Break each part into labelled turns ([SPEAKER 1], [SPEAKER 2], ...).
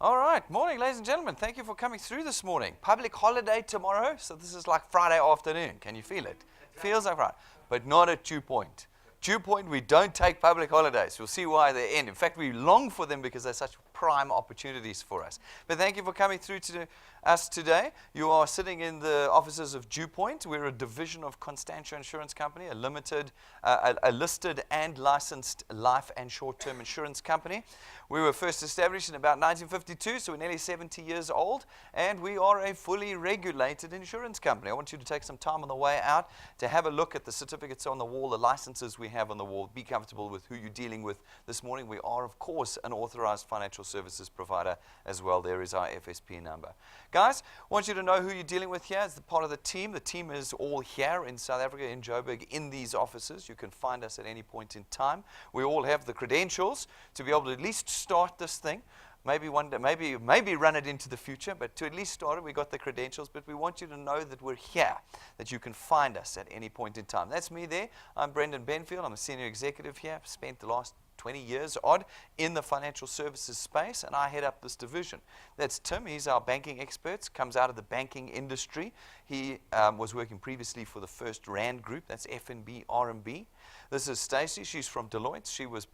[SPEAKER 1] All right, morning, ladies and gentlemen. Thank you for coming through this morning. Public holiday tomorrow, so this is like Friday afternoon. Can you feel it? Feels like Friday, but not at DuePoint. DuePoint, we don't take public holidays. We'll see why they end. In fact, we long for them because they're such prime opportunities for us. But thank you for coming through to us today. You are sitting in the offices of DuePoint. We're a division of Constantia Insurance Company, a listed and licensed life and short-term insurance company. We were first established in about 1952, so we're nearly 70 years old, and we are a fully regulated insurance company. I want you to take some time on the way out to have a look at the certificates on the wall, the licenses we have on the wall. Be comfortable with who you're dealing with this morning. We are, of course, an authorized financial services provider as well. There is our FSP number. Guys, I want you to know who you're dealing with here as the part of the team. The team is all here in South Africa, in Joburg, in these offices. You can find us at any point in time. We all have the credentials to be able to at least start this thing. Maybe one day, maybe run it into the future, but to at least start it, we got the credentials. But we want you to know that we're here, that you can find us at any point in time. That's me there. I'm Brendan Benfield. I'm a senior executive here. I've spent the last 20 years odd in the financial services space, and I head up this division. That's Tim. He's our banking expert, comes out of the banking industry. He was working previously for the First Rand Group. That's FNB, RMB. This is Stacey. She's from Deloitte. She was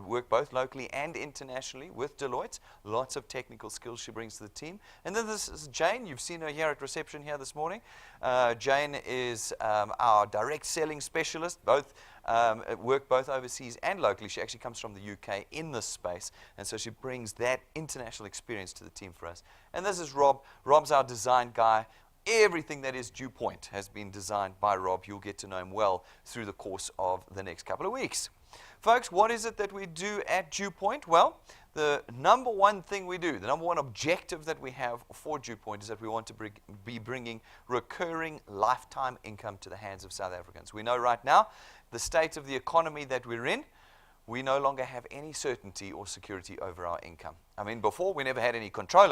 [SPEAKER 1] worked both locally and internationally with Deloitte. Lots of technical skills she brings to the team. And then this is Jane. You've seen her here at reception here this morning. Jane is our direct selling specialist, worked both overseas and locally. She actually comes from the UK in this space, and so she brings that international experience to the team for us. And this is Rob. Rob's our design guy. Everything that is DuePoint has been designed by Rob. You'll get to know him well through the course of the next couple of weeks. Folks, what is it that we do at DuePoint? Well, the number one thing we do, the number one objective that we have for DuePoint is that we want to be bringing recurring lifetime income to the hands of South Africans. We know right now the state of the economy that we're in, we no longer have any certainty or security over our income. I mean, before we never had any control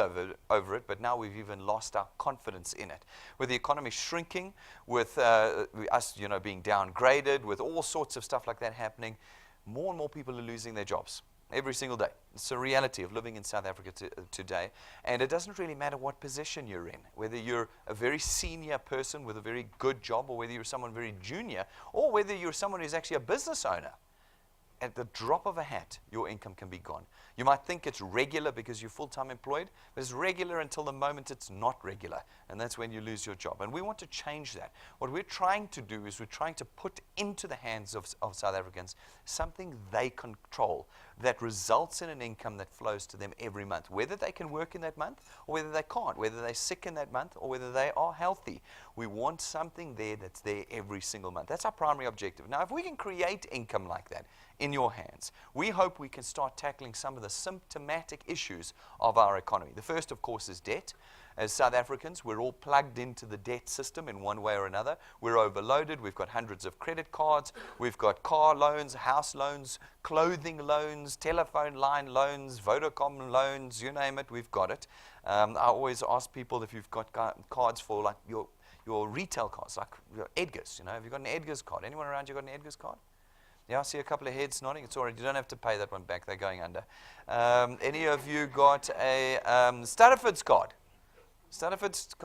[SPEAKER 1] over it, but now we've even lost our confidence in it. With the economy shrinking, with us being downgraded, with all sorts of stuff like that happening, more and more people are losing their jobs every single day. It's a reality of living in South Africa today, and it doesn't really matter what position you're in, whether you're a very senior person with a very good job, or whether you're someone very junior, or whether you're someone who's actually a business owner. At the drop of a hat, your income can be gone. You might think it's regular because you're full-time employed, but it's regular until the moment it's not regular, and that's when you lose your job. And we want to change that. What we're trying to do is we're trying to put into the hands of South Africans something they control that results in an income that flows to them every month, whether they can work in that month or whether they can't, whether they're sick in that month or whether they are healthy. We want something there that's there every single month. That's our primary objective. Now, if we can create income like that in your hands, we hope we can start tackling some of the symptomatic issues of our economy. The first, of course, is debt. As South Africans, we're all plugged into the debt system in one way or another. We're overloaded. We've got hundreds of credit cards. We've got car loans, house loans, clothing loans, telephone line loans, Vodacom loans, you name it, we've got it. I always ask people if you've got cards for like your retail cards, like your Edgar's. Have you got an Edgar's card? Anyone around you got an Edgar's card? Yeah, I see a couple of heads nodding. It's all right. You don't have to pay that one back. They're going under. Any of you got a Stutterford's card? Stutterford's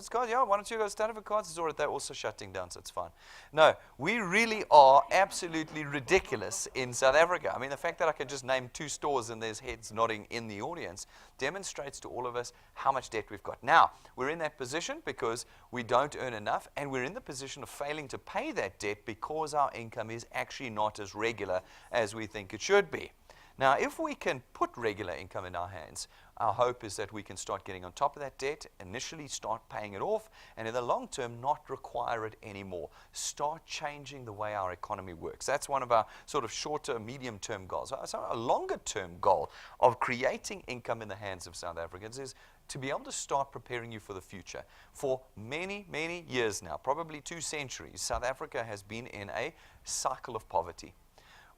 [SPEAKER 1] card? Yeah, why don't you go to Stutterford cards? It's all right. They're also shutting down, so it's fine. No, we really are absolutely ridiculous in South Africa. I mean, the fact that I can just name 2 stores and there's heads nodding in the audience demonstrates to all of us how much debt we've got. Now, we're in that position because we don't earn enough, and we're in the position of failing to pay that debt because our income is actually not as regular as we think it should be. Now, if we can put regular income in our hands, our hope is that we can start getting on top of that debt, initially start paying it off, and in the long term, not require it anymore. Start changing the way our economy works. That's one of our sort of shorter, medium-term goals. So a longer-term goal of creating income in the hands of South Africans is to be able to start preparing you for the future. For many, many years now, probably 2 centuries, South Africa has been in a cycle of poverty.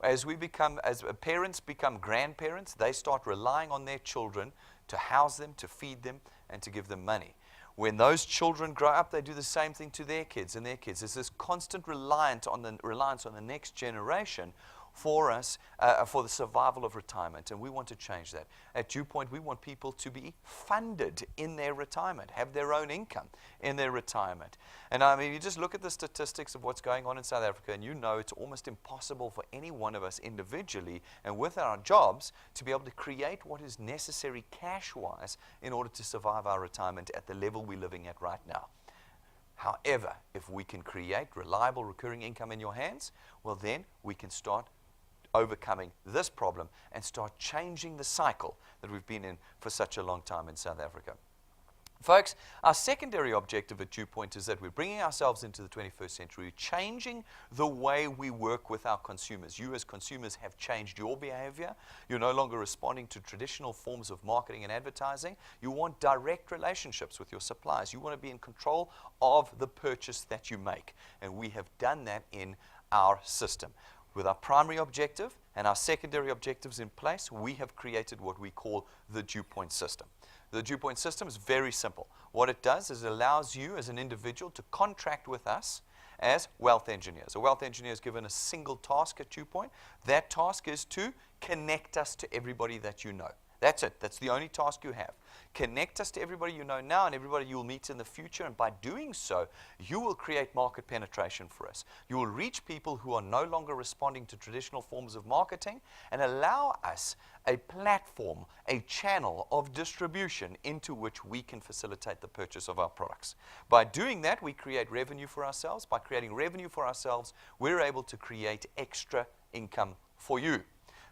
[SPEAKER 1] As parents become grandparents, they start relying on their children to house them, to feed them, and to give them money. When those children grow up, they do the same thing to their kids and their kids. There's this constant reliance on the next generation for us, for the survival of retirement, and we want to change that. At DuePoint, we want people to be funded in their retirement, have their own income in their retirement. And I mean, you just look at the statistics of what's going on in South Africa, and you know it's almost impossible for any one of us individually and with our jobs to be able to create what is necessary cash-wise in order to survive our retirement at the level we're living at right now. However, if we can create reliable recurring income in your hands, well then we can start overcoming this problem and start changing the cycle that we've been in for such a long time in South Africa. Folks, our secondary objective at DuePoint is that we're bringing ourselves into the 21st century, changing the way we work with our consumers. You as consumers have changed your behavior. You're no longer responding to traditional forms of marketing and advertising. You want direct relationships with your suppliers. You want to be in control of the purchase that you make. And we have done that in our system. With our primary objective and our secondary objectives in place, we have created what we call the DuePoint system. The DuePoint system is very simple. What it does is it allows you as an individual to contract with us as wealth engineers. A wealth engineer is given a single task at DuePoint. That task is to connect us to everybody that you know. That's it. That's the only task you have. Connect us to everybody you know now and everybody you will meet in the future, and by doing so, you will create market penetration for us. You will reach people who are no longer responding to traditional forms of marketing and allow us a platform, a channel of distribution into which we can facilitate the purchase of our products. By doing that, we create revenue for ourselves. By creating revenue for ourselves, we're able to create extra income for you.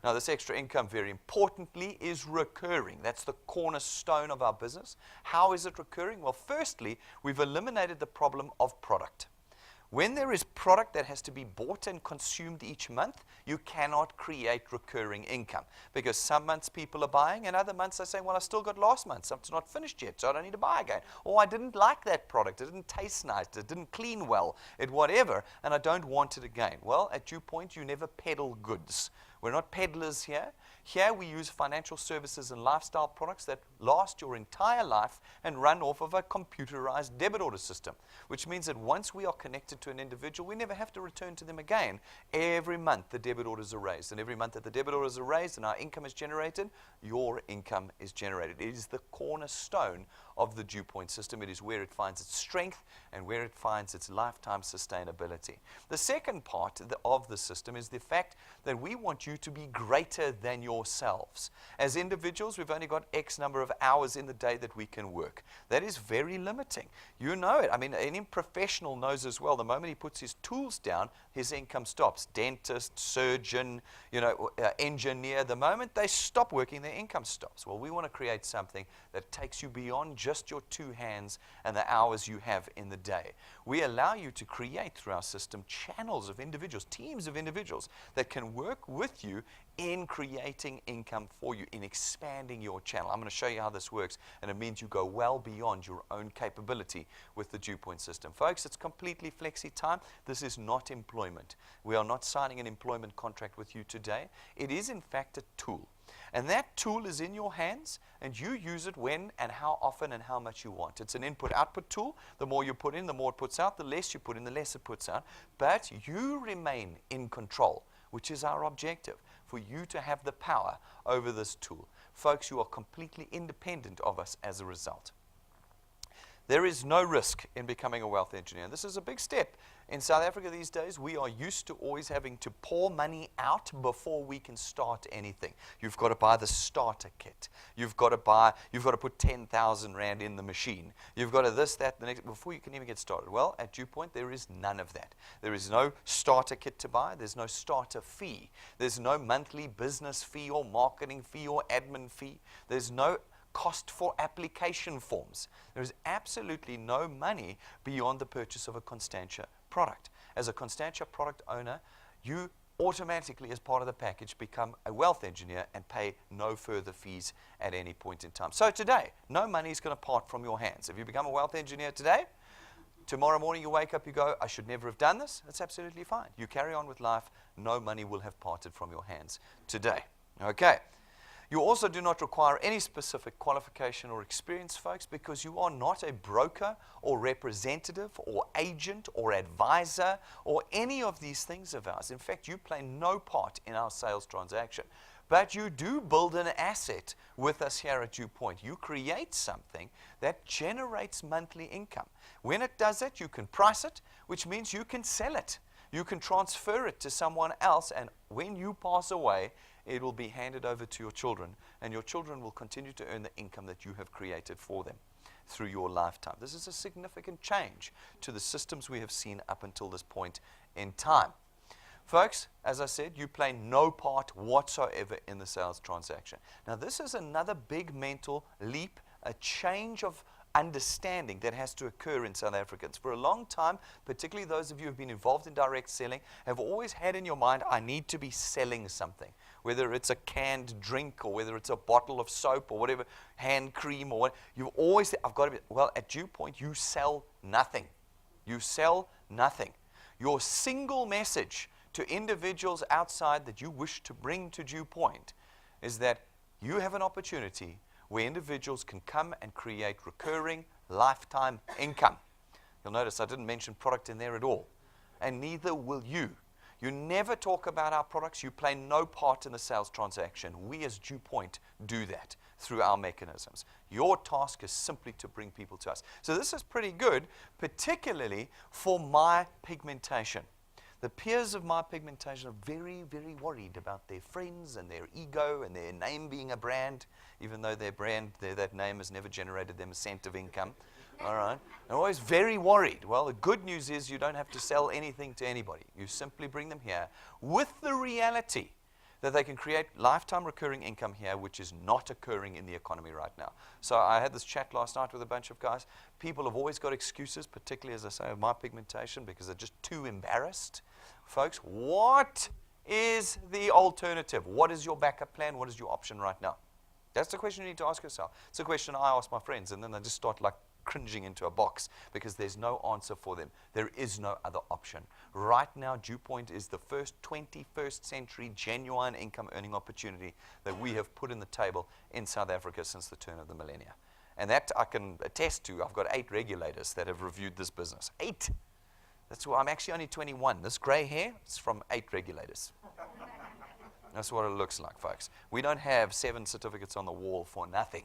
[SPEAKER 1] Now, this extra income, very importantly, is recurring. That's the cornerstone of our business. How is it recurring? Well, firstly, we've eliminated the problem of product. When there is product that has to be bought and consumed each month, you cannot create recurring income, because some months people are buying and other months they're saying, well, I still got last month, so it's not finished yet, so I don't need to buy again. Or I didn't like that product, it didn't taste nice, it didn't clean well, it whatever, and I don't want it again. Well, at DuePoint, you never peddle goods. We're not peddlers here. Here we use financial services and lifestyle products that last your entire life and run off of a computerized debit order system, which means that once we are connected to an individual, we never have to return to them again. Every month the debit orders are raised, and every month that the debit orders are raised and our income is generated, your income is generated. It is the cornerstone of the DuePoint system. It is where it finds its strength and where it finds its lifetime sustainability. The second part of the system is the fact that we want you to be greater than yourselves. As individuals, we've only got X number of hours in the day that we can work. That is very limiting. You know it. I mean, any professional knows as well, the moment he puts his tools down, his income stops. Dentist, surgeon, engineer, the moment they stop working, their income stops. Well, we want to create something that takes you beyond just your two hands and the hours you have in the day. We allow you to create through our system channels of individuals, teams of individuals that can work with you in creating income for you, in expanding your channel. I'm going to show you how this works, and it means you go well beyond your own capability with the DuePoint system. Folks, it's completely flexi time. This is not employment. We are not signing an employment contract with you today. It is, in fact, a tool. And that tool is in your hands, and you use it when and how often and how much you want. It's an input-output tool. The more you put in, the more it puts out. The less you put in, the less it puts out. But you remain in control, which is our objective, for you to have the power over this tool. Folks, you are completely independent of us as a result. There is no risk in becoming a wealth engineer. This is a big step. In South Africa these days, we are used to always having to pour money out before we can start anything. You've got to buy the starter kit. You've got to put 10,000 Rand in the machine. You've got to this, that, the next, before you can even get started. Well, at DuePoint, there is none of that. There is no starter kit to buy. There's no starter fee. There's no monthly business fee or marketing fee or admin fee. There's no cost for application forms. There is absolutely no money beyond the purchase of a Constantia product. As a Constantia product owner, you automatically, as part of the package, become a wealth engineer and pay no further fees at any point in time. So today, no money is going to part from your hands. If you become a wealth engineer today, tomorrow morning you wake up, you go, I should never have done this. That's absolutely fine. You carry on with life. No money will have parted from your hands today. Okay. You also do not require any specific qualification or experience, folks, because you are not a broker or representative or agent or advisor or any of these things of ours. In fact, you play no part in our sales transaction. But you do build an asset with us here at DuePoint. You create something that generates monthly income. When it does it, you can price it, which means you can sell it. You can transfer it to someone else, and when you pass away, it will be handed over to your children, and your children will continue to earn the income that you have created for them through your lifetime. This is a significant change to the systems we have seen up until this point in time. Folks, as I said, you play no part whatsoever in the sales transaction. Now, this is another big mental leap, a change of understanding that has to occur in South Africans. For a long time, particularly those of you who have been involved in direct selling, have always had in your mind, I need to be selling something. Whether it's a canned drink or whether it's a bottle of soap or whatever, hand cream or what, you've always said, I've got to be, well, at DuePoint, you sell nothing. You sell nothing. Your single message to individuals outside that you wish to bring to DuePoint is that you have an opportunity where individuals can come and create recurring lifetime income. You'll notice I didn't mention product in there at all, and neither will you. You never talk about our products. You play no part in the sales transaction. We as DuePoint do that through our mechanisms. Your task is simply to bring people to us. So this is pretty good, particularly for my pigmentation. The peers of my pigmentation are very, very worried about their friends and their ego and their name being a brand, even though their brand, that name has never generated them a cent of income. All right? They're always very worried. Well, the good news is you don't have to sell anything to anybody. You simply bring them here with the reality that they can create lifetime recurring income here, which is not occurring in the economy right now. So I had this chat last night with a bunch of guys. People have always got excuses, particularly, as I say, of my pigmentation, because they're just too embarrassed. Folks, what is the alternative? What is your backup plan? What is your option right now? That's the question you need to ask yourself. It's a question I ask my friends, and then they just start like cringing into a box because there's no answer for them. There is no other option. Right now, DuePoint is the first 21st century genuine income earning opportunity that we have put in the table in South Africa since the turn of the millennia. And that I can attest to. I've got 8 regulators that have reviewed this business. 8! That's why I'm actually only 21. This gray hair is from 8 regulators. That's what it looks like, folks. We don't have 7 certificates on the wall for nothing.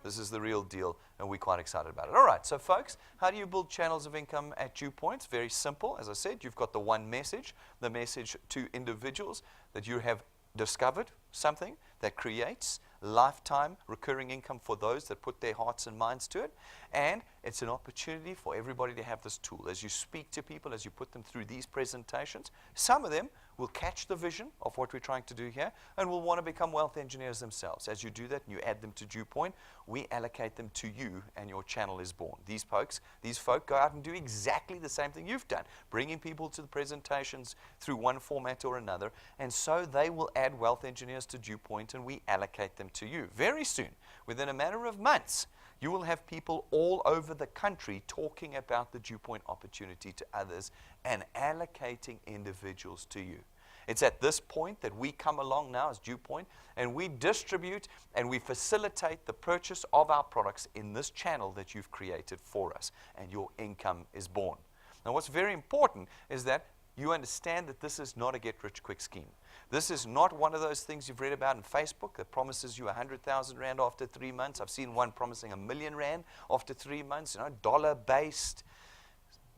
[SPEAKER 1] This is the real deal, and we're quite excited about it. All right, so folks, how do you build channels of income at DuePoint? It's very simple. As I said, you've got the one message, the message to individuals that you have discovered something that creates lifetime recurring income for those that put their hearts and minds to it. And it's an opportunity for everybody to have this tool. As you speak to people, as you put them through these presentations, some of them will catch the vision of what we're trying to do here and will want to become wealth engineers themselves. As you do that and you add them to DuePoint, we allocate them to you and your channel is born. These folk go out and do exactly the same thing you've done, bringing people to the presentations through one format or another, and so they will add wealth engineers to DuePoint and we allocate them to you. Very soon, within a matter of months, you will have people all over the country talking about the DuePoint opportunity to others and allocating individuals to you. It's at this point that we come along now as DuePoint and we distribute and we facilitate the purchase of our products in this channel that you've created for us, and your income is born. Now, what's very important is that you understand that this is not a get-rich-quick scheme. This is not one of those things you've read about in Facebook that promises you 100,000 Rand after 3 months. I've seen one promising R1 million after 3 months, dollar-based,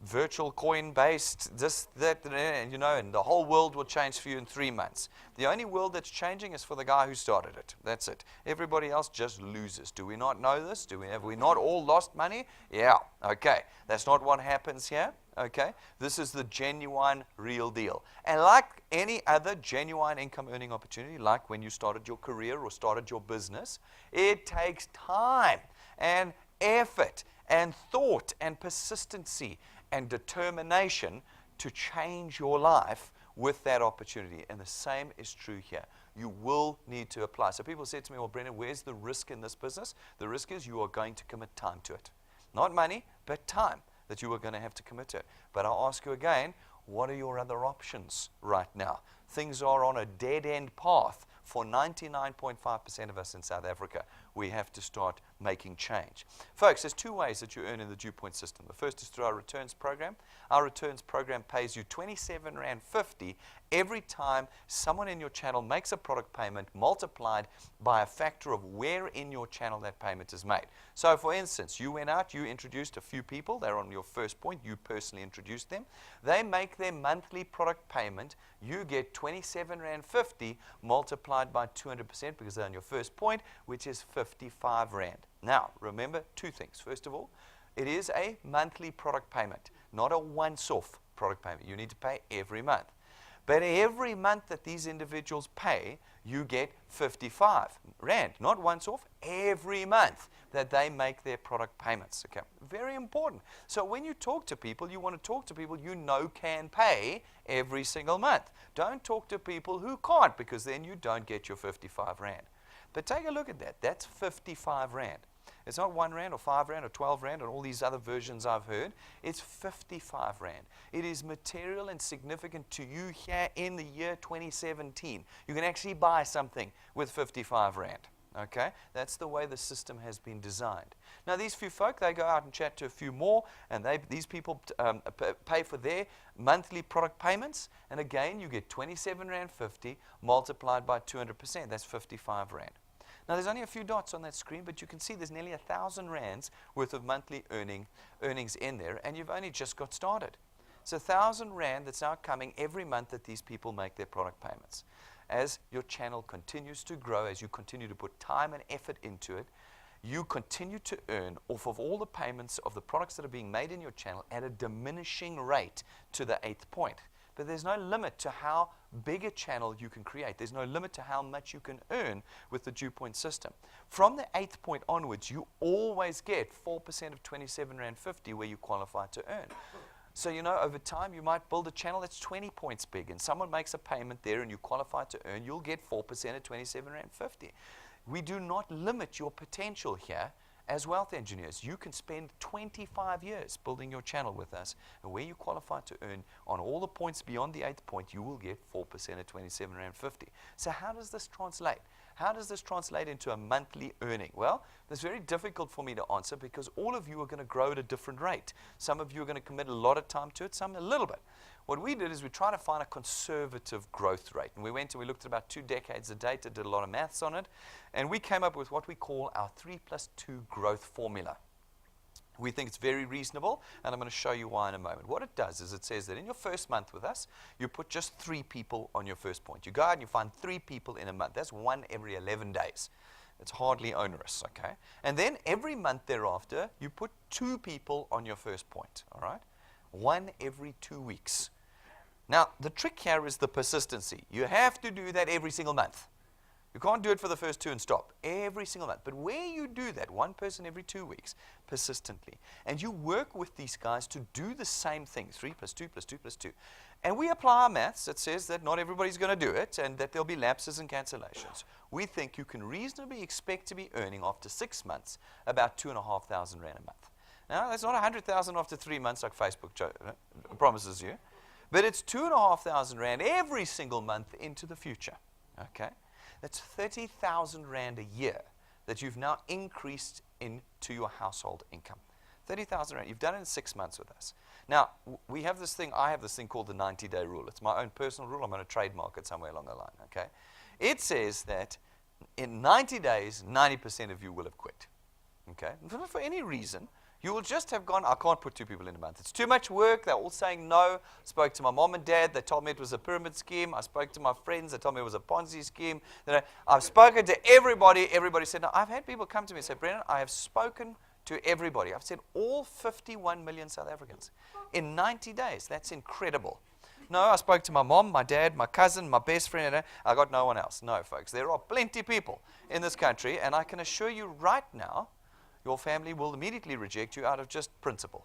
[SPEAKER 1] virtual coin-based, this, that, and and the whole world will change for you in 3 months. The only world that's changing is for the guy who started it. That's it. Everybody else just loses. Do we not know this? Have we not all lost money? Yeah. Okay. That's not what happens here. Okay. This is the genuine, real deal. And like any other genuine income earning opportunity, like when you started your career or started your business, it takes time and effort and thought and persistency and determination to change your life with that opportunity. And the same is true here. You will need to apply. So people said to me, well, Brendan, where's the risk in this business? The risk is you are going to commit time to it. Not money, but time that you are going to have to commit to it. But I'll ask you again, what are your other options right now? Things are on a dead-end path for 99.5% of us in South Africa, we have to start making change. Folks, there's two ways that you earn in the DuePoint system. The first is through our returns program. Our returns program pays you R27.50 every time someone in your channel makes a product payment multiplied by a factor of where in your channel that payment is made. So, for instance, you went out, you introduced a few people. They're on your first point. You personally introduced them. They make their monthly product payment. You get R27.50 multiplied by 200% because they're on your first point, which is R55. Now, remember two things. First of all, it is a monthly product payment, not a once-off product payment. You need to pay every month. But every month that these individuals pay, you get R55. Not once off, every month that they make their product payments. Okay, very important. So when you talk to people, you want to talk to people you know can pay every single month. Don't talk to people who can't, because then you don't get your R55. But take a look at that. That's R55. It's not R1 or R5 or R12 and all these other versions I've heard. It's R55. It is material and significant to you here in the year 2017. You can actually buy something with R55. Okay? That's the way the system has been designed. Now, these few folk, they go out and chat to a few more, and these people pay for their monthly product payments. And again, you get R27.50 multiplied by 200%. That's R55. Now, there's only a few dots on that screen, but you can see there's nearly R1,000 worth of monthly earnings in there, and you've only just got started. It's R1,000 that's now coming every month that these people make their product payments. As your channel continues to grow, as you continue to put time and effort into it, you continue to earn off of all the payments of the products that are being made in your channel at a diminishing rate to the 8th point. But there's no limit to how big a channel you can create. There's no limit to how much you can earn with the DuePoint system. From the 8th point onwards, you always get 4% of R27.50 where you qualify to earn. So, you know, over time, you might build a channel that's 20 points big, and someone makes a payment there and you qualify to earn, you'll get 4% of R27.50. We do not limit your potential here as wealth engineers. You can spend 25 years building your channel with us, and where you qualify to earn on all the points beyond the 8th point, you will get 4% of R27.50. So how does this translate? How does this translate into a monthly earning? Well, it's very difficult for me to answer because all of you are going to grow at a different rate. Some of you are going to commit a lot of time to it, some a little bit. What we did is we tried to find a conservative growth rate. And we went and we looked at about 2 decades of data, did a lot of maths on it, and we came up with what we call our 3+2 growth formula. We think it's very reasonable, and I'm going to show you why in a moment. What it does is it says that in your first month with us, you put just 3 people on your first point. You go out and you find 3 people in a month. That's 1 every 11 days. It's hardly onerous, okay? And then every month thereafter, you put 2 people on your first point, all right? 1 every 2 weeks. Now, the trick here is the persistency. You have to do that every single month. You can't do it for the first 2 and stop. Every single month. But where you do that, 1 person every 2 weeks, persistently, and you work with these guys to do the same thing, 3 + 2 + 2 + 2. And we apply our maths that says that not everybody's going to do it and that there'll be lapses and cancellations. We think you can reasonably expect to be earning after 6 months about R2,500 a month. Now, that's not 100,000 after 3 months like Facebook promises you, but it's R2,500 every single month into the future, okay? That's R30,000 a year that you've now increased into your household income. R30,000. You've done it in 6 months with us. Now, we have this thing, I have this thing called the 90-day rule. It's my own personal rule. I'm going to trademark it somewhere along the line, okay? It says that in 90 days, 90% of you will have quit, okay? For any reason. You will just have gone, I can't put 2 people in a month. It's too much work. They're all saying no. Spoke to my mom and dad. They told me it was a pyramid scheme. I spoke to my friends. They told me it was a Ponzi scheme. I've spoken to everybody. Everybody said no. I've had people come to me and say, Brendan, I have spoken to everybody. I've said all 51 million South Africans in 90 days. That's incredible. No, I spoke to my mom, my dad, my cousin, my best friend. I got no one else. No, folks. There are plenty of people in this country, and I can assure you right now, your family will immediately reject you out of just principle.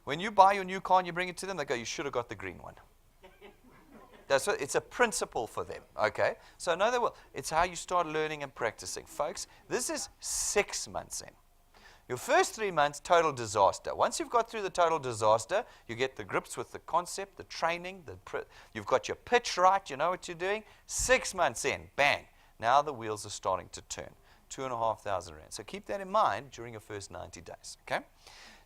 [SPEAKER 1] When you buy your new car and you bring it to them, they go, you should have got the green one. It's a principle for them, okay? So no, they will. It's how you start learning and practicing. Folks, this is 6 months in. Your first 3 months, total disaster. Once you've got through the total disaster, you get the grips with the concept, the training, you've got your pitch right, you know what you're doing. 6 months in, bang. Now the wheels are starting to turn. 2,500 rand. So keep that in mind during your first 90 days. Okay?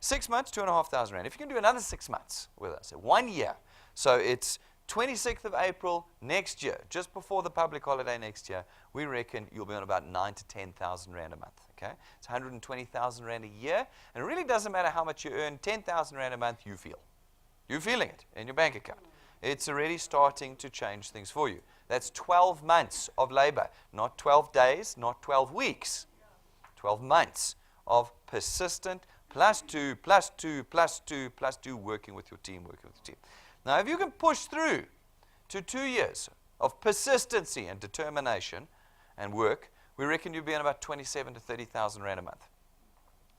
[SPEAKER 1] 6 months, 2,500 rand. If you can do another 6 months with us, 1 year. So it's 26th of April next year, just before the public holiday next year, we reckon you'll be on about 9,000 to 10,000 rand a month. Okay? It's 120,000 rand a year. And it really doesn't matter how much you earn, 10,000 rand a month, you feel. You're feeling it in your bank account. It's already starting to change things for you. That's 12 months of labor, not 12 days, not 12 weeks. 12 months of persistent plus two, plus two, plus two, plus two, working with your team, working with your team. Now, if you can push through to 2 years of persistency and determination and work, we reckon you'll be in about 27 to 30,000 rand a month.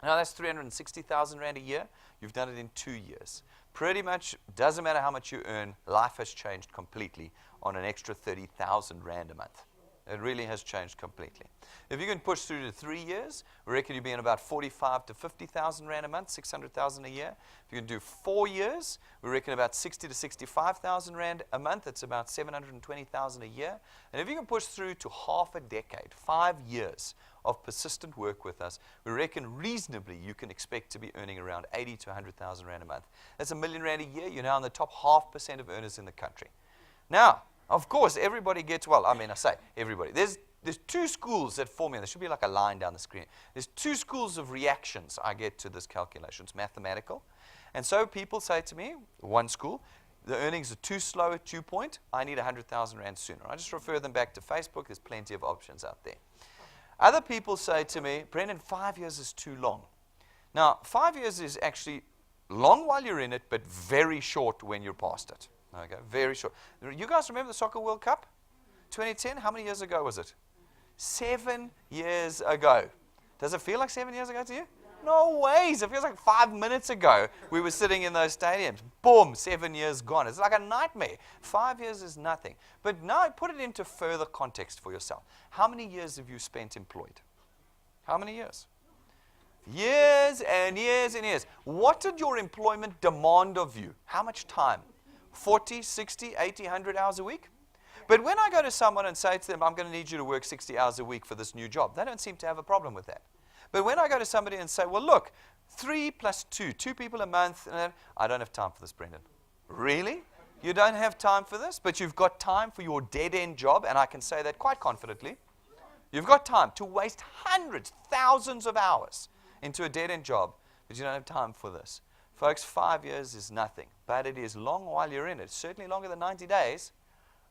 [SPEAKER 1] Now, that's 360,000 rand a year. You've done it in 2 years. Pretty much doesn't matter how much you earn, life has changed completely on an extra 30,000 rand a month. It really has changed completely. If you can push through to 3 years, we reckon you'll be in about 45 to 50,000 rand a month, 600,000 a year. If you can do 4 years, we reckon about 60 to 65,000 rand a month. It's about 720,000 a year. And if you can push through to half a decade, 5 years of persistent work with us, we reckon reasonably you can expect to be earning around 80 to 100,000 rand a month. That's $1 million a year. You're now in the top 0.5% of earners in the country. Now, of course, everybody gets, well, I mean, I say everybody. There's 2 schools that form here. There should be like a line down the screen. There's 2 schools of reactions I get to this calculation. It's mathematical. And so people say to me, one school, the earnings are too slow at DuePoint. I need 100,000 rand sooner. I just refer them back to Facebook. There's plenty of options out there. Other people say to me, Brendan, 5 years is too long. Now, 5 years is actually long while you're in it, but very short when you're past it. Okay, very short. You guys remember the Soccer World Cup? 2010? How many years ago was it? 7 years ago. Does it feel like 7 years ago to you? No ways. It feels like 5 minutes ago we were sitting in those stadiums. Boom, 7 years gone. It's like a nightmare. 5 years is nothing. But now put it into further context for yourself. How many years have you spent employed? How many years? Years and years and years. What did your employment demand of you? How much time? 40, 60, 80, 100 hours a week? But when I go to someone and say to them, I'm going to need you to work 60 hours a week for this new job, they don't seem to have a problem with that. But when I go to somebody and say, well, look, 3 plus 2, 2 people a month, I don't have time for this, Brendan. Really? You don't have time for this? But you've got time for your dead-end job, and I can say that quite confidently. You've got time to waste hundreds, thousands of hours into a dead-end job, but you don't have time for this. Folks, 5 years is nothing, but it is long while you're in it. It's certainly longer than 90 days,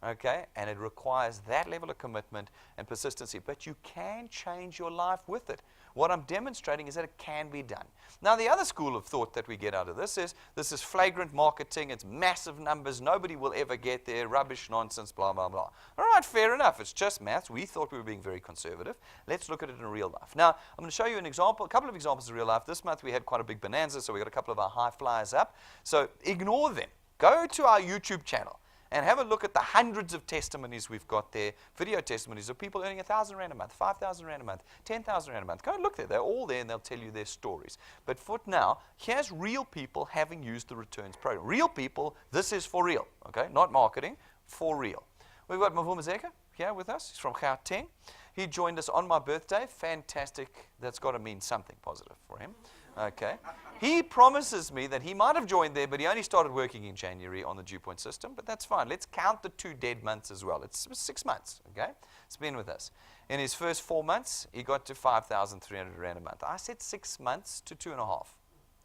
[SPEAKER 1] okay? And it requires that level of commitment and persistency, but you can change your life with it. What I'm demonstrating is that it can be done. Now, the other school of thought that we get out of this is flagrant marketing. It's massive numbers. Nobody will ever get there. Rubbish, nonsense, blah, blah, blah. All right, fair enough. It's just maths. We thought we were being very conservative. Let's look at it in real life. Now, I'm going to show you an example, a couple of examples of real life. This month we had quite a big bonanza, so we got a couple of our high flyers up. So ignore them. Go to our YouTube channel and have a look at the hundreds of testimonies we've got there, video testimonies of people earning 1,000 rand a month, 5,000 rand a month, 10,000 rand a month. Go and look there. They're all there, and they'll tell you their stories. But for now, here's real people having used the returns program. Real people, this is for real, okay? Not marketing, for real. We've got Mavuma Zeka here with us. He's from Gauteng. He joined us on my birthday. Fantastic. That's got to mean something positive for him. Okay. He promises me that he might have joined there, but he only started working in January on the DuePoint system, but that's fine. Let's count the 2 dead months as well. It's 6 months, okay? It's been with us. In his first 4 months, he got to 5,300 rand a month. I said 6 months to 2.5,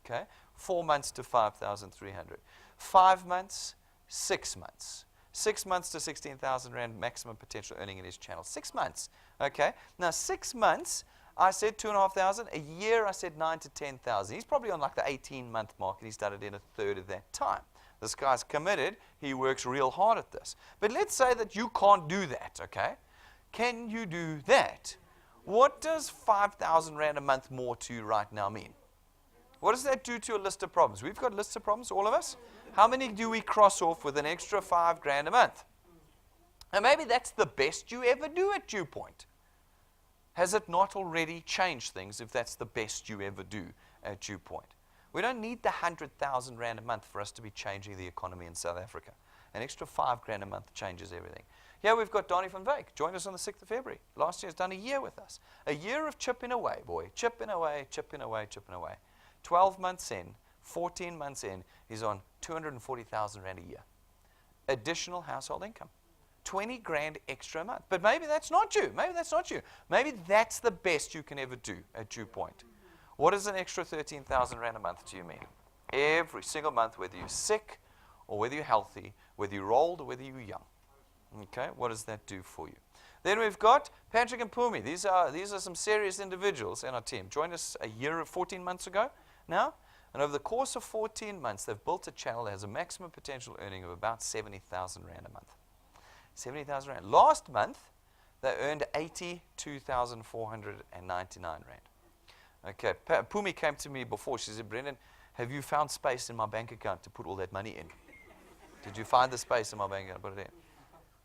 [SPEAKER 1] okay? 4 months to 5,300. 5 months, 6 months. 6 months to 16,000 rand maximum potential earning in his channel. 6 months, okay? Now, 6 months, I said 2,500. A year, I said 9,000 to 10,000. He's probably on like the 18-month mark, and he's done it in a third of that time. This guy's committed. He works real hard at this. But let's say that you can't do that, okay? Can you do that? What does 5,000 rand a month more to you right now mean? What does that do to a list of problems? We've got lists of problems, all of us. How many do we cross off with an extra 5 grand a month? And maybe that's the best you ever do at DuePoint. Has it not already changed things if that's the best you ever do at DuePoint? We don't need the 100,000 rand a month for us to be changing the economy in South Africa. An extra $5,000 a month changes everything. Here we've got Donnie van Wyk. Joined us on the 6th of February. Last year has done a year with us. A year of chipping away, boy. Chipping away, chipping away, chipping away. 12 months in, 14 months in, he's on 240,000 Rand a year. Additional household income. 20 grand extra a month. But maybe that's not you. Maybe that's not you. Maybe that's the best you can ever do at DuePoint. What does an extra 13,000 Rand a month to you mean? Every single month, whether you're sick or whether you're healthy, whether you're old or whether you're young. Okay, what does that do for you? Then we've got Patrick and Pumi. These are some serious individuals in our team. Joined us a year or 14 months ago now. And over the course of 14 months, they've built a channel that has a maximum potential earning of about 70,000 Rand a month. 70,000 Rand. Last month, they earned 82,499 Rand. Okay, Pumi came to me before. She said, Brendan, have you found space in my bank account to put all that money in? Did you find the space in my bank account to put it in?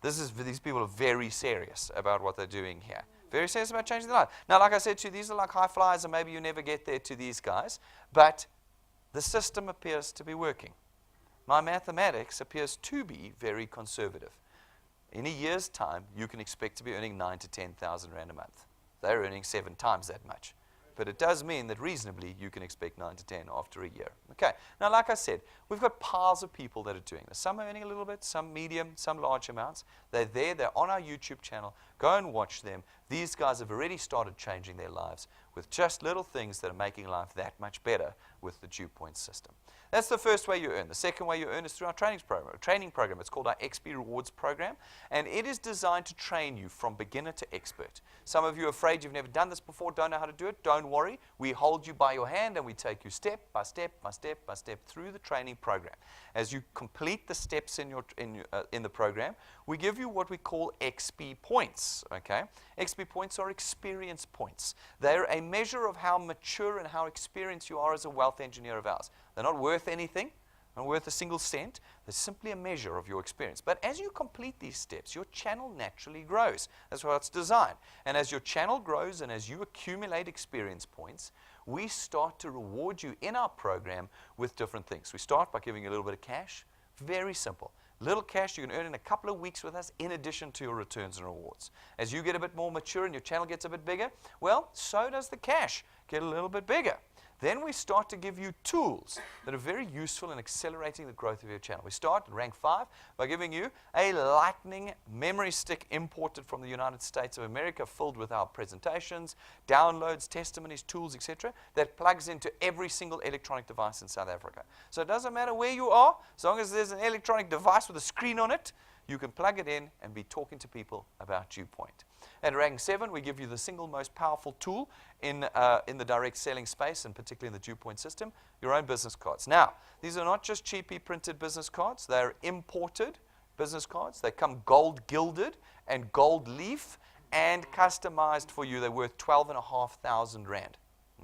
[SPEAKER 1] These people are very serious about what they're doing here. Very serious about changing their life. Now, like I said to you, these are like high flyers, and maybe you never get there to these guys. But the system appears to be working. My mathematics appears to be very conservative. In a year's time, you can expect to be earning 9,000 to 10,000 Rand a month. They're earning 7 times that much. But it does mean that reasonably you can expect 9 to 10 after a year. Okay. Now, like I said, we've got piles of people that are doing this. Some are earning a little bit, some medium, some large amounts. They're there. They're on our YouTube channel. Go and watch them. These guys have already started changing their lives with just little things that are making life that much better with the DuePoint system. That's the first way you earn. The second way you earn is through our training program. It's called our XP Rewards program, and it is designed to train you from beginner to expert. Some of you are afraid you've never done this before, don't know how to do it. Don't worry. We hold you by your hand, and we take you step by step by step by step through the training program. As you complete the steps in the program, we give you what we call XP points. Okay? XP points are experience points. They're a measure of how mature and how experienced you are as a wealth engineer of ours. They're not worth anything, not worth a single cent. They're simply a measure of your experience. But as you complete these steps, your channel naturally grows. That's how it's designed. And as your channel grows and as you accumulate experience points, we start to reward you in our program with different things. We start by giving you a little bit of cash. Very simple. Little cash you can earn in a couple of weeks with us in addition to your returns and rewards. As you get a bit more mature and your channel gets a bit bigger, well, so does the cash get a little bit bigger. Then we start to give you tools that are very useful in accelerating the growth of your channel. We start at rank 5 by giving you a lightning memory stick imported from the United States of America filled with our presentations, downloads, testimonies, tools, etc. that plugs into every single electronic device in South Africa. So it doesn't matter where you are, as long as there's an electronic device with a screen on it, you can plug it in and be talking to people about DuePoint. At rank 7, we give you the single most powerful tool in the direct selling space, and particularly in the DuePoint system, your own business cards. Now, these are not just cheaply printed business cards. They're imported business cards. They come gold gilded and gold leaf and customized for you. They're worth 12,500 Rand.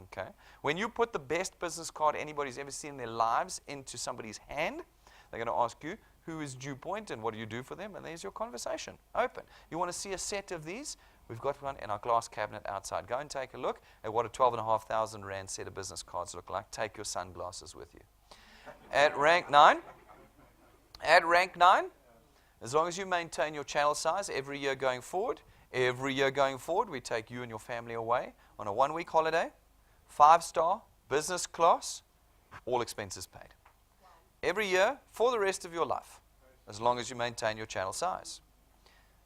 [SPEAKER 1] Okay? When you put the best business card anybody's ever seen in their lives into somebody's hand, they're going to ask you, who is DuePoint and what do you do for them? And there's your conversation. Open. You want to see a set of these? We've got one in our glass cabinet outside. Go and take a look at what a 12,500 Rand set of business cards look like. Take your sunglasses with you. At rank 9, as long as you maintain your channel size every year going forward, we take you and your family away on a 1-week holiday, 5-star, business class, all expenses paid. Every year for the rest of your life, as long as you maintain your channel size.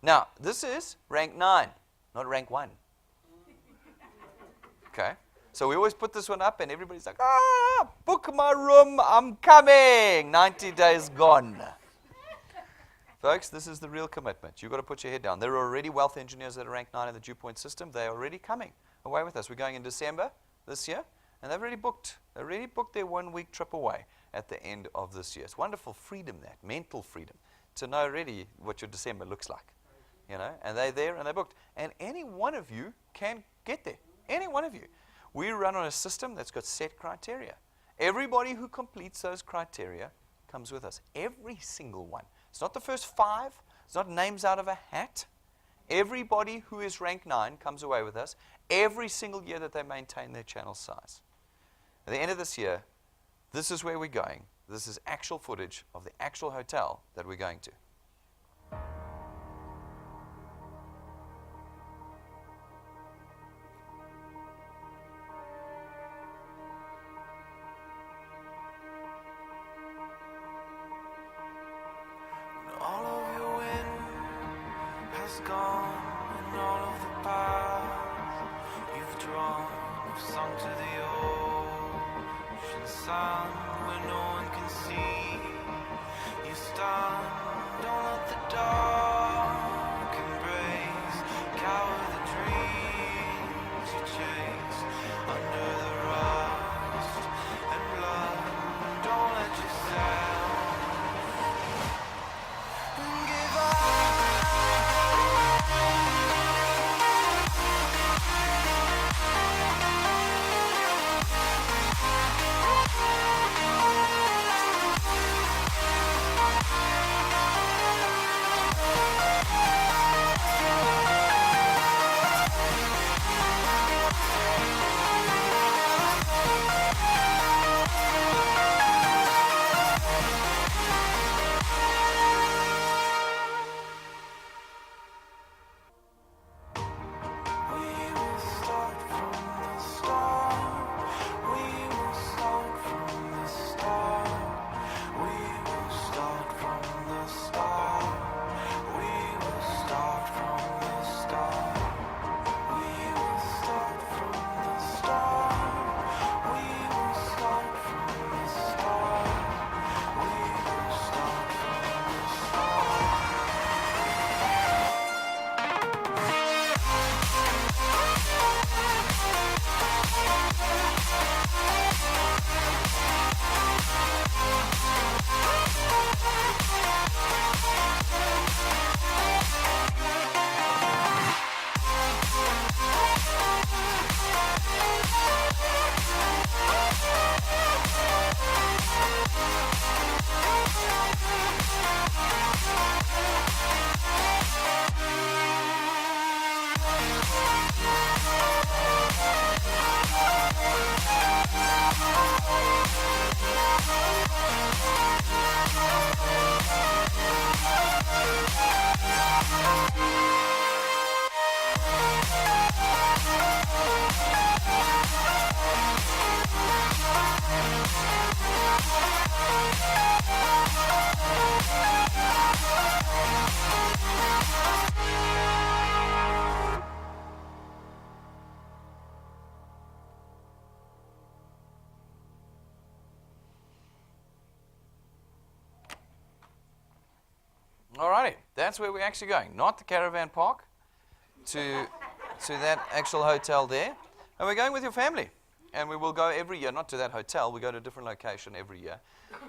[SPEAKER 1] Now, this is rank 9, not rank 1. Okay? So we always put this one up and everybody's like, book my room, I'm coming. 90 days gone. Folks, this is the real commitment. You've got to put your head down. There are already wealth engineers that are ranked 9 in the DuePoint system. They are already coming away with us. We're going in December this year, and they've already booked their 1-week trip away at the end of this year. It's wonderful freedom, that mental freedom, to know already what your December looks like. You know, and they're there and they're booked. And any one of you can get there. Any one of you. We run on a system that's got set criteria. Everybody who completes those criteria comes with us. Every single one. It's not the first 5. It's not names out of a hat. Everybody who is rank 9 comes away with us every single year that they maintain their channel size. At the end of this year, this is where we're going. This is actual footage of the actual hotel that we're going to.
[SPEAKER 2] All of your wind has gone, and all of the paths you've drawn have sunk to the ocean sun where no one can see. You stand on at the dark embrace, cower the dreams you chase under the rust and blood. Don't let yourself give
[SPEAKER 1] Alrighty, that's where we're actually going. Not the caravan park, to that actual hotel there. And we're going with your family. And we will go every year, not to that hotel, we go to a different location every year.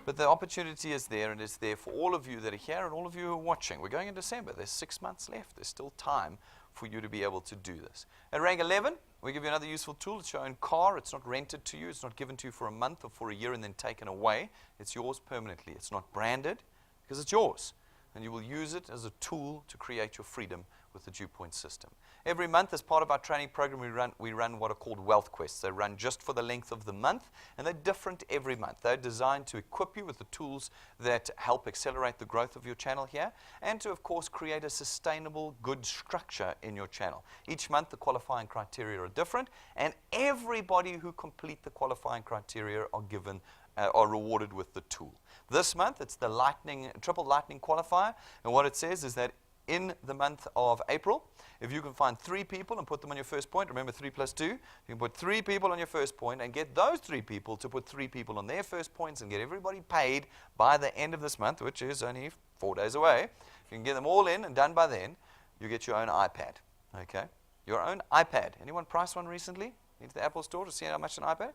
[SPEAKER 1] But the opportunity is there, and it's there for all of you that are here and all of you who are watching. We're going in December. There's 6 months left. There's still time for you to be able to do this. At rank 11, we give you another useful tool. It's your own car. It's not rented to you. It's not given to you for a month or for a year and then taken away. It's yours permanently. It's not branded because it's yours. And you will use it as a tool to create your freedom with the DuePoint system. Every month, as part of our training program, we run what are called wealth quests. They run just for the length of the month, and they're different every month. They're designed to equip you with the tools that help accelerate the growth of your channel here, and to, of course, create a sustainable, good structure in your channel. Each month, the qualifying criteria are different, and everybody who complete the qualifying criteria are rewarded with the tool. This month, it's the triple lightning qualifier, and what it says is that in the month of April, if you can find 3 people and put them on your first point, remember 3 plus 2, you can put 3 people on your first point and get those 3 people to put 3 people on their first points and get everybody paid by the end of this month, which is only 4 days away. If you can get them all in and done by then, you get your own iPad, okay? Your own iPad. Anyone priced one recently? Into the Apple store to see how much an iPad?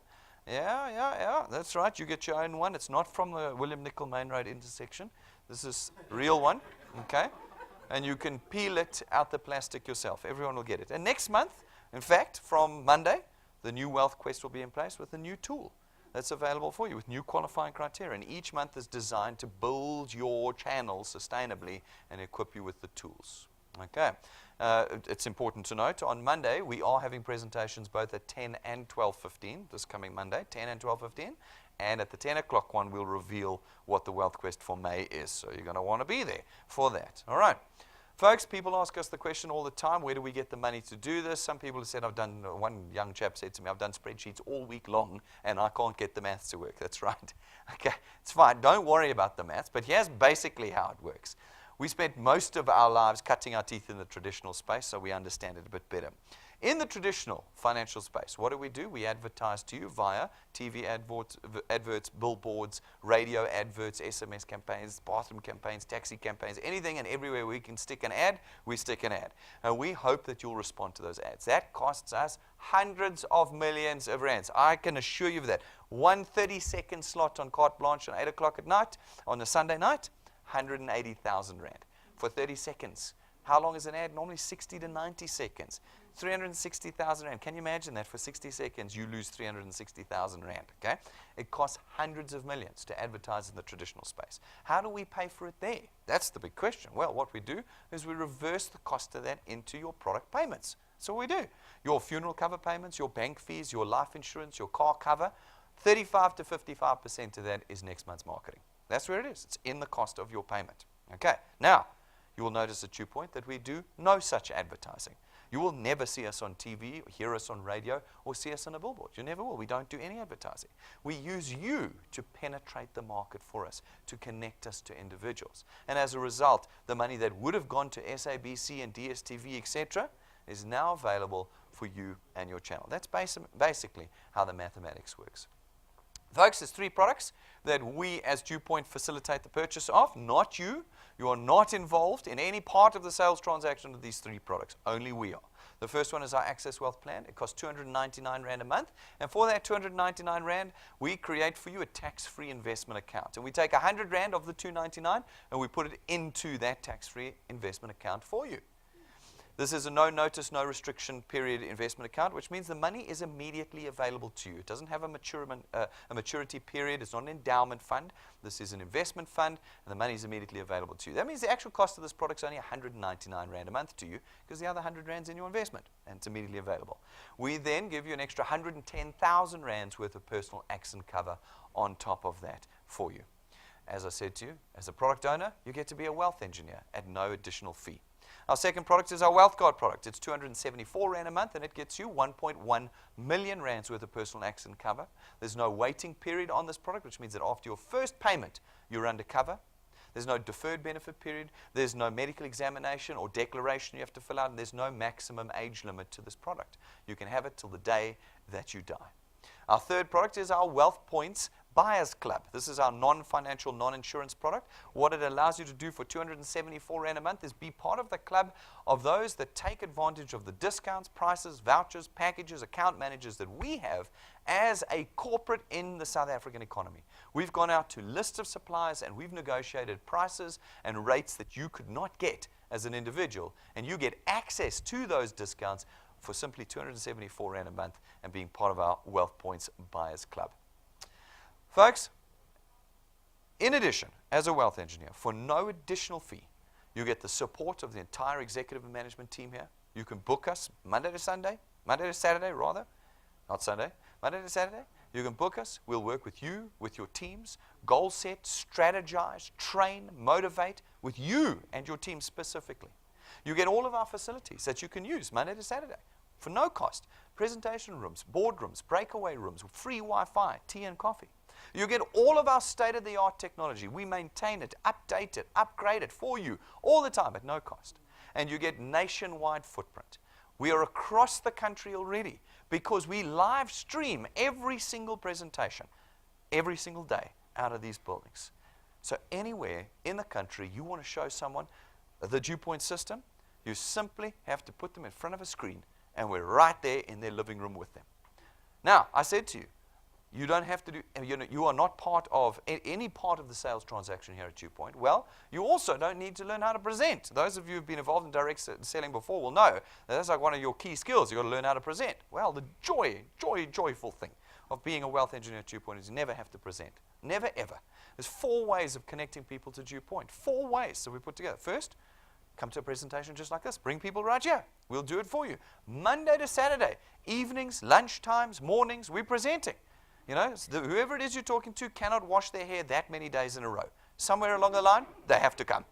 [SPEAKER 1] Yeah, that's right. You get your own one. It's not from the William Nicol Main Road intersection. This is a real one, okay? And you can peel it out the plastic yourself. Everyone will get it. And next month, in fact, from Monday, the new Wealth Quest will be in place with a new tool that's available for you with new qualifying criteria. And each month is designed to build your channel sustainably and equip you with the tools. Okay. It's important to note, on Monday, we are having presentations both at 10 and 12:15, this coming Monday, 10 and 12:15. And at the 10 o'clock one, we'll reveal what the Wealth Quest for May is. So you're going to want to be there for that. All right. Folks, people ask us the question all the time, where do we get the money to do this? Some people have said, one young chap said to me, I've done spreadsheets all week long and I can't get the maths to work. That's right. Okay, it's fine. Don't worry about the maths, but here's basically how it works. We spent most of our lives cutting our teeth in the traditional space, so we understand it a bit better. In the traditional financial space, what do? We advertise to you via TV adverts, billboards, radio adverts, SMS campaigns, bathroom campaigns, taxi campaigns, anything and everywhere we can stick an ad, we stick an ad. And we hope that you'll respond to those ads. That costs us hundreds of millions of rands. I can assure you of that. 1 30-second slot on carte blanche on 8 o'clock at night, on a Sunday night, 180,000 rand for 30 seconds. How long is an ad? Normally 60 to 90 seconds. 360,000 rand. Can you imagine that for 60 seconds you lose 360,000 rand? Okay? It costs hundreds of millions to advertise in the traditional space. How do we pay for it there? That's the big question. Well, what we do is we reverse the cost of that into your product payments. So we do. Your funeral cover payments, your bank fees, your life insurance, your car cover, 35 to 55% of that is next month's marketing. That's where it is. It's in the cost of your payment. Okay? Now, you will notice at DuePoint that we do no such advertising. You will never see us on TV, or hear us on radio, or see us on a billboard. You never will. We don't do any advertising. We use you to penetrate the market for us, to connect us to individuals. And as a result, the money that would have gone to SABC and DSTV, etc., is now available for you and your channel. That's basically how the mathematics works. Folks, there's 3 products that we as DuePoint facilitate the purchase of, not you. You are not involved in any part of the sales transaction of these 3 products. Only we are. The first one is our Access Wealth Plan. It costs 299 Rand a month. And for that 299 Rand, we create for you a tax-free investment account. And we take 100 Rand of the 299 and we put it into that tax-free investment account for you. This is a no notice, no restriction period investment account, which means the money is immediately available to you. It doesn't have a maturity period. It's not an endowment fund. This is an investment fund, and the money is immediately available to you. That means the actual cost of this product is only 199 Rand a month to you, because the other 100 Rand's in your investment, and it's immediately available. We then give you an extra 110,000 Rands worth of personal accident cover on top of that for you. As I said to you, as a product owner, you get to be a wealth engineer at no additional fee. Our second product is our Wealth Guard product. It's 274 Rand a month, and it gets you 1.1 million Rands worth of personal accident cover. There's no waiting period on this product, which means that after your first payment, you're under cover. There's no deferred benefit period. There's no medical examination or declaration you have to fill out, and there's no maximum age limit to this product. You can have it till the day that you die. Our third product is our Wealth Points Buyers Club. This is our non-financial, non-insurance product. What it allows you to do for 274 Rand a month is be part of the club of those that take advantage of the discounts, prices, vouchers, packages, account managers that we have as a corporate in the South African economy. We've gone out to lists of suppliers and we've negotiated prices and rates that you could not get as an individual, and you get access to those discounts for simply 274 Rand a month and being part of our Wealth Points Buyers Club. Folks, in addition, as a wealth engineer, for no additional fee, you get the support of the entire executive and management team here. You can book us Monday to Saturday, not Sunday, Monday to Saturday. You can book us. We'll work with you, with your teams, goal set, strategize, train, motivate with you and your team specifically. You get all of our facilities that you can use Monday to Saturday for no cost. Presentation rooms, boardrooms, breakaway rooms, free Wi-Fi, tea and coffee. You get all of our state-of-the-art technology. We maintain it, update it, upgrade it for you all the time at no cost. And you get nationwide footprint. We are across the country already because we live stream every single presentation, every single day out of these buildings. So anywhere in the country you want to show someone the DuePoint system, you simply have to put them in front of a screen and we're right there in their living room with them. Now, I said to you, you don't have to do, you are not part of any part of the sales transaction here at DuePoint. Well, you also don't need to learn how to present. Those of you who've been involved in direct selling before will know that that's like one of your key skills. You've got to learn how to present. Well, the joyful thing of being a wealth engineer at DuePoint is you never have to present. Never, ever. There's 4 ways of connecting people to DuePoint. 4 ways that we put together. First, come to a presentation just like this. Bring people right here. We'll do it for you. Monday to Saturday, evenings, lunch times, mornings, we're presenting. You know, whoever it is you're talking to cannot wash their hair that many days in a row. Somewhere along the line, they have to come.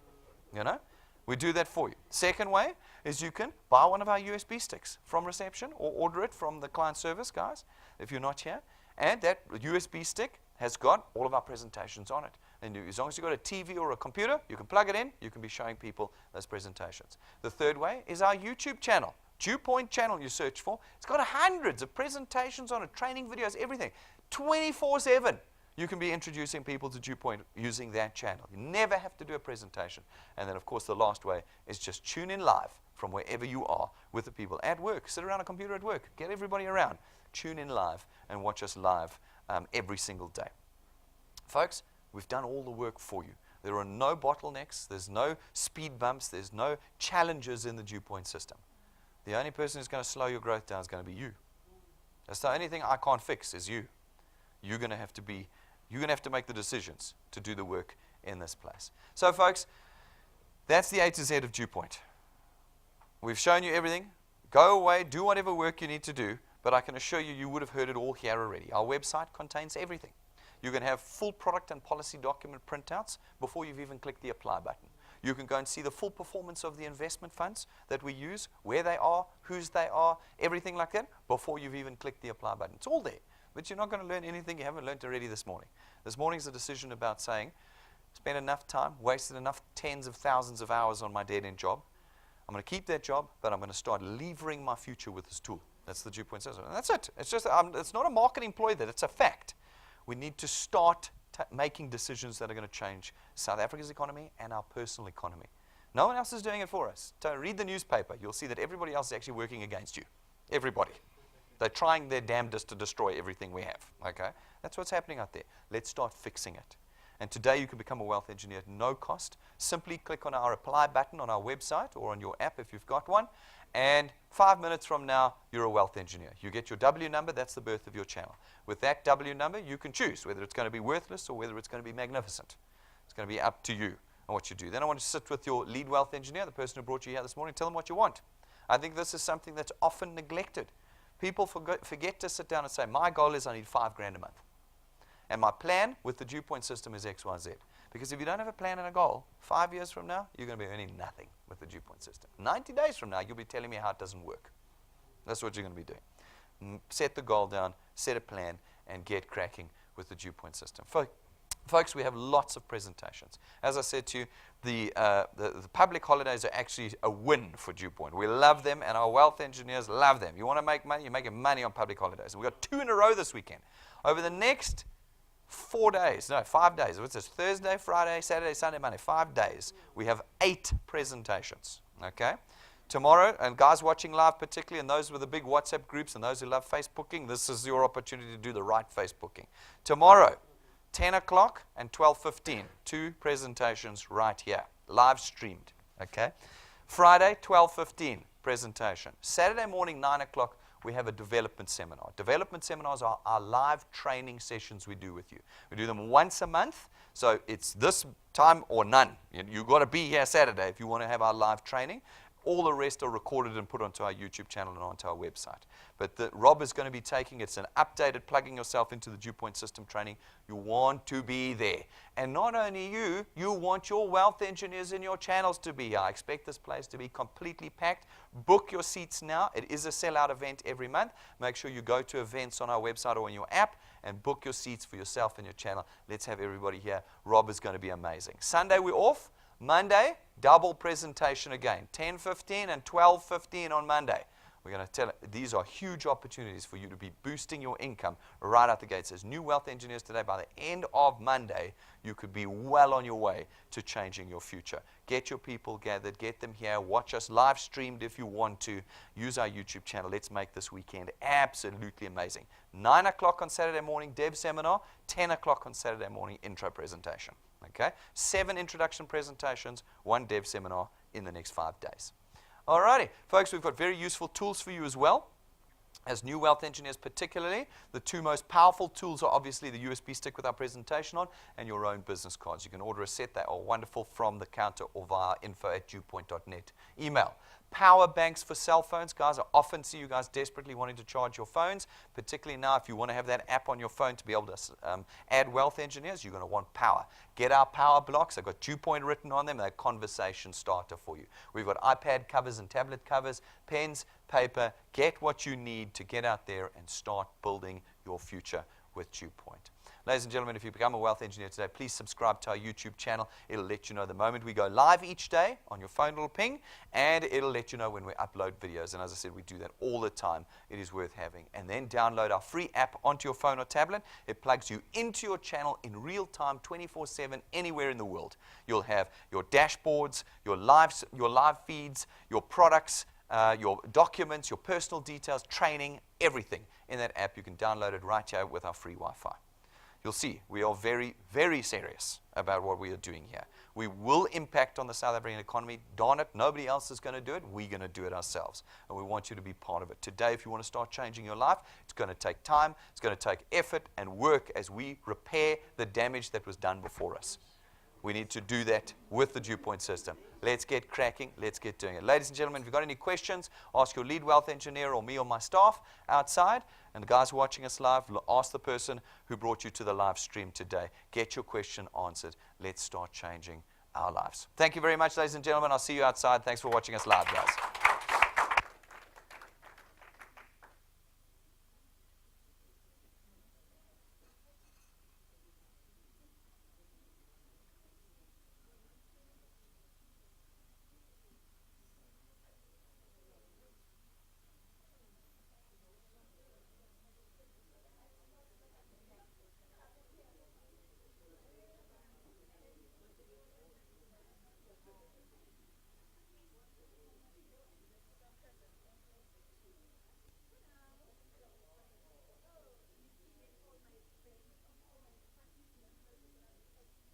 [SPEAKER 1] You know, we do that for you. Second way is you can buy one of our USB sticks from reception or order it from the client service guys if you're not here. And that USB stick has got all of our presentations on it. And as long as you've got a TV or a computer, you can plug it in, you can be showing people those presentations. The third way is our YouTube channel. DuePoint channel you search for. It's got hundreds of presentations on it, training videos, everything. 24/7. You can be introducing people to DuePoint using that channel. You never have to do a presentation. And then, of course, the last way is just tune in live from wherever you are with the people at work. Sit around a computer at work. Get everybody around. Tune in live and watch us live every single day. Folks, we've done all the work for you. There are no bottlenecks. There's no speed bumps. There's no challenges in the DuePoint system. The only person who's going to slow your growth down is going to be you. That's the only thing I can't fix is you. You're going to have to make the decisions to do the work in this place. So, folks, that's the A to Z of DuePoint. We've shown you everything. Go away, do whatever work you need to do, but I can assure you, you would have heard it all here already. Our website contains everything. You can have full product and policy document printouts before you've even clicked the apply button. You can go and see the full performance of the investment funds that we use, where they are, whose they are, everything like that, before you've even clicked the apply button. It's all there. But you're not going to learn anything you haven't learned already this morning. This morning's a decision about saying, spent enough time, wasted enough tens of thousands of hours on my dead-end job. I'm going to keep that job, but I'm going to start levering my future with this tool. That's the DuePoint system. And that's it. It's just, it's not a marketing ploy that it's a fact. We need to start making decisions that are going to change South Africa's economy and our personal economy. No one else is doing it for us. So read the newspaper. You'll see that everybody else is actually working against you. Everybody. They're trying their damnedest to destroy everything we have. Okay? That's what's happening out there. Let's start fixing it. And today you can become a wealth engineer at no cost. Simply click on our apply button on our website or on your app if you've got one. And 5 minutes from now, you're a wealth engineer. You get your W number, that's the birth of your channel. With that W number, you can choose whether it's going to be worthless or whether it's going to be magnificent. It's going to be up to you and what you do. Then I want you to sit with your lead wealth engineer, the person who brought you here this morning, tell them what you want. I think this is something that's often neglected. People forget to sit down and say, my goal is I need $5,000 a month. And my plan with the DuePoint system is X, Y, Z. Because if you don't have a plan and a goal, 5 years from now, you're going to be earning nothing with the DuePoint system. 90 days from now, you'll be telling me how it doesn't work. That's what you're going to be doing. Set the goal down, set a plan, and get cracking with the DuePoint system. Folks, we have lots of presentations. As I said to you, the public holidays are actually a win for DuePoint. We love them, and our wealth engineers love them. You want to make money, you're making money on public holidays. And we've got 2 in a row this weekend. Over the next 5 days. What's this? Thursday, Friday, Saturday, Sunday, Monday. 5 days. We have 8 presentations. Okay? Tomorrow, and guys watching live particularly, and those with the big WhatsApp groups and those who love Facebooking, this is your opportunity to do the right Facebooking. Tomorrow, 10 o'clock and 12:15. 2 presentations right here. Live streamed. Okay? Friday, 12:15 presentation. Saturday morning, 9 o'clock, we have a development seminar. Development seminars are our live training sessions we do with you. We do them once a month, so it's this time or none. You've got to be here Saturday if you want to have our live training. All the rest are recorded and put onto our YouTube channel and onto our website. But Rob is going to be taking, it's an updated, plugging yourself into the DuePoint system training. You want to be there. And not only you want your wealth engineers in your channels to be here. I expect this place to be completely packed. Book your seats now. It is a sellout event every month. Make sure you go to events on our website or on your app and book your seats for yourself and your channel. Let's have everybody here. Rob is going to be amazing. Sunday, we're off. Monday, double presentation again, 10:15 and 12:15 on Monday. We're going to tell it, these are huge opportunities for you to be boosting your income right out the gates. As new wealth engineers today, by the end of Monday, you could be well on your way to changing your future. Get your people gathered, get them here, watch us live streamed if you want to. Use our YouTube channel. Let's make this weekend absolutely amazing. 9 o'clock on Saturday morning, dev seminar. 10 o'clock on Saturday morning, intro presentation. Okay? 7 introduction presentations, 1 dev seminar in the next 5 days. Alrighty, folks, we've got very useful tools for you as well. As new wealth engineers particularly, the 2 most powerful tools are obviously the USB stick with our presentation on and your own business cards. You can order a set. They are wonderful from the counter or via info@duepoint.net email. power banks for cell phones. Guys, I often see you guys desperately wanting to charge your phones, particularly now if you want to have that app on your phone to be able to add wealth engineers, you're going to want power. Get our power blocks. They've got DuePoint written on them. They're a conversation starter for you. We've got iPad covers and tablet covers, pens, paper. Get what you need to get out there and start building your future with DuePoint. Ladies and gentlemen, if you become a wealth engineer today, please subscribe to our YouTube channel. It'll let you know the moment we go live each day on your phone, little ping, and it'll let you know when we upload videos. And as I said, we do that all the time. It is worth having. And then download our free app onto your phone or tablet. It plugs you into your channel in real time, 24/7, anywhere in the world. You'll have your dashboards, your live feeds, your products, your documents, your personal details, training, everything in that app. You can download it right here with our free Wi-Fi. You'll see we are very, very serious about what we are doing here. We will impact on the South African economy. Darn it, nobody else is going to do it. We're going to do it ourselves. And we want you to be part of it. Today, if you want to start changing your life, it's going to take time, it's going to take effort and work as we repair the damage that was done before us. We need to do that with the DuePoint system. Let's get cracking. Let's get doing it. Ladies and gentlemen, if you've got any questions, ask your lead wealth engineer or me or my staff outside. And the guys watching us live, ask the person who brought you to the live stream today. Get your question answered. Let's start changing our lives. Thank you very much, ladies and gentlemen. I'll see you outside. Thanks for watching us live, guys.